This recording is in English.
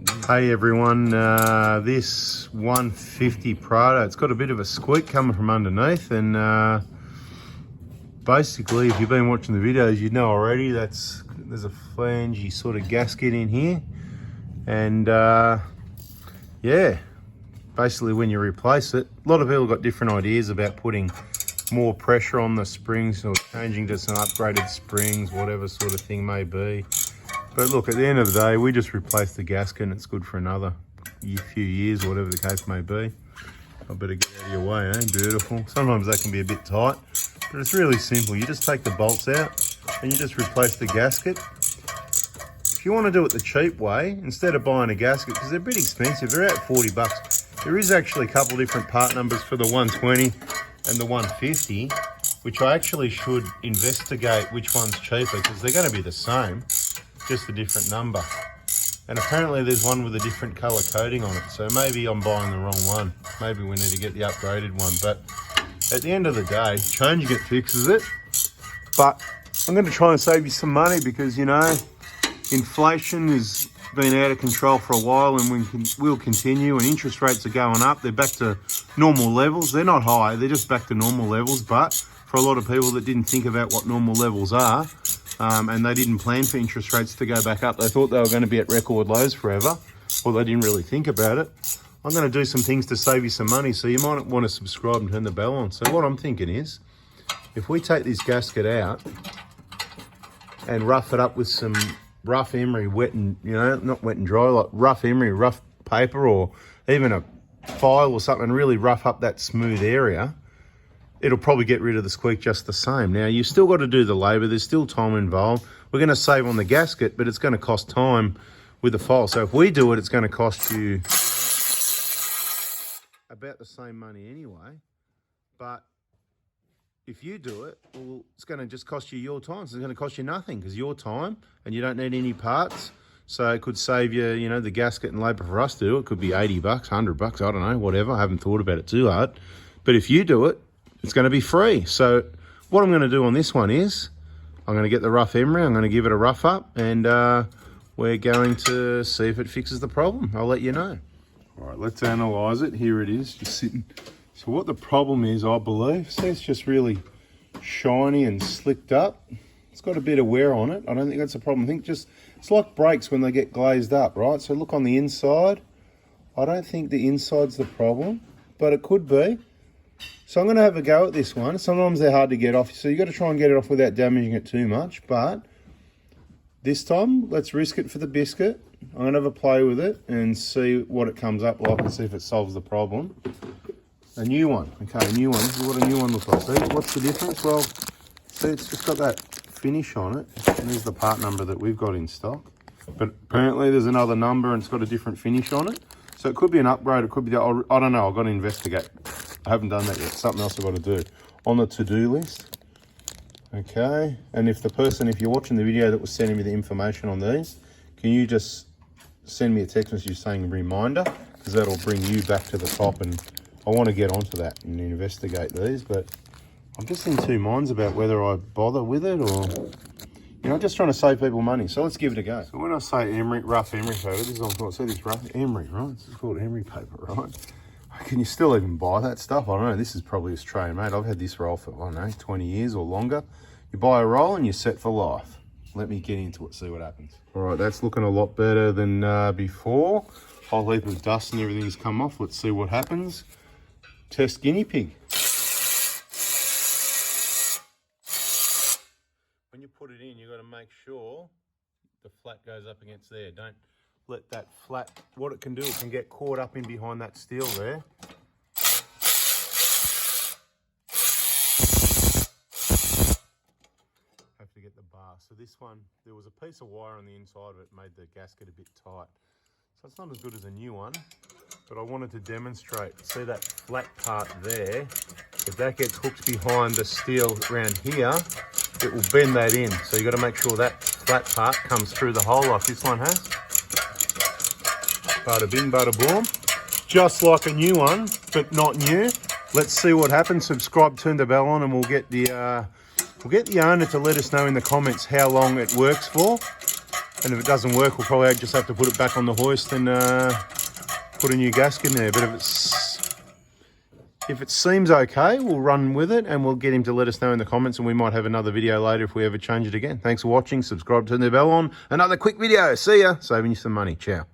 Hey everyone, this 150 Prado, it's got a bit of a squeak coming from underneath, and basically if you've been watching the videos you know already there's a flangey sort of gasket in here, and yeah, basically when you replace it, a lot of people got different ideas about putting more pressure on the springs or changing to some upgraded springs, whatever sort of thing may be. But look, at the end of the day, we just replace the gasket and it's good for another few years, whatever the case may be. I better get out of your way, eh? Beautiful. Sometimes that can be a bit tight, but it's really simple. You just take the bolts out and you just replace the gasket. If you want to do it the cheap way, instead of buying a gasket, because they're a bit expensive, they're out 40 bucks. There is actually a couple different part numbers for the 120 and the 150, which I actually should investigate which one's cheaper, because they're going to be the same, just a different number. And apparently there's one with a different color coating on it, so maybe I'm buying the wrong one. Maybe we need to get the upgraded one. But at the end of the day, changing it fixes it. But I'm going to try and save you some money, because, you know, inflation has been out of control for a while and will continue, and interest rates are going up. They're back to normal levels. They're not high, they're just back to normal levels. But for a lot of people that didn't think about what normal levels are, and they didn't plan for interest rates to go back up, they thought they were going to be at record lows forever, or they didn't really think about it. I'm going to do some things to save you some money, so you might want to subscribe and turn the bell on. So what I'm thinking is, if we take this gasket out and rough it up with some rough emery, wet and, you know, not wet and dry, like rough emery, rough paper, or even a file or something, really rough up that smooth area, it'll probably get rid of the squeak just the same. Now, you've still got to do the labour. There's still time involved. We're going to save on the gasket, but it's going to cost time with the file. So if we do it, it's going to cost you about the same money anyway. But if you do it, well, it's going to just cost you your time. So it's going to cost you nothing, because your time, and you don't need any parts. So it could save you, you know, the gasket and labour for us to do it. Could be 80 bucks, 100 bucks, I don't know, whatever. I haven't thought about it too hard. But if you do it, it's going to be free. So what I'm going to do on this one is, I'm going to get the rough emery, I'm going to give it a rough up, and we're going to see if it fixes the problem. I'll let you know. All right, let's analyse it. Here it is, just sitting. So what the problem is, I believe, see, it's just really shiny and slicked up. It's got a bit of wear on it. I don't think that's a problem. I think just, it's like brakes when they get glazed up, right? So look on the inside. I don't think the inside's the problem, but it could be. So I'm going to have a go at this one. Sometimes they're hard to get off, so you've got to try and get it off without damaging it too much. But this time, let's risk it for the biscuit. I'm going to have a play with it and see what it comes up like and see if it solves the problem. A new one. Okay, a new one. This is what a new one looks like. See, what's the difference? Well, see, it's just got that finish on it. And there's the part number that we've got in stock. But apparently there's another number and it's got a different finish on it. So it could be an upgrade. It could be, I don't know. I've got to investigate. I haven't done that yet. Something else I've got to do on the to-do list. Okay. And if you're watching the video that was sending me the information on these, can you just send me a text message saying reminder? Because that'll bring you back to the top, and I want to get onto that and investigate these, but I'm just in two minds about whether I bother with it, or, you know, I'm just trying to save people money. So let's give it a go. So when I say emery, rough emery paper, this is what I say, this rough emery, right? This is called emery paper, right? Can you still even buy that stuff? I don't know. This is probably Australian made. I've had this roll for, I don't know, 20 years or longer. You buy a roll and you're set for life. Let me get into it, see what happens. All right, that's looking a lot better than before. Whole heap of dust and everything's come off. Let's see what happens. Test guinea pig. When you put it in, you've got to make sure the flat goes up against there. Don't let that flat, what it can do, it can get caught up in behind that steel there. Have to get the bar. So this one, there was a piece of wire on the inside of it, made the gasket a bit tight. So it's not as good as a new one, but I wanted to demonstrate. See that flat part there? If that gets hooked behind the steel around here, it will bend that in. So you've got to make sure that flat part comes through the hole like this one has. Bada bing, bada boom. Just like a new one, but not new. Let's see what happens. Subscribe, turn the bell on, and we'll get the owner to let us know in the comments how long it works for. And if it doesn't work, we'll probably just have to put it back on the hoist and put a new gasket in there. But if it seems okay, we'll run with it, and we'll get him to let us know in the comments, and we might have another video later if we ever change it again. Thanks for watching. Subscribe, turn the bell on. Another quick video. See ya. Saving you some money. Ciao.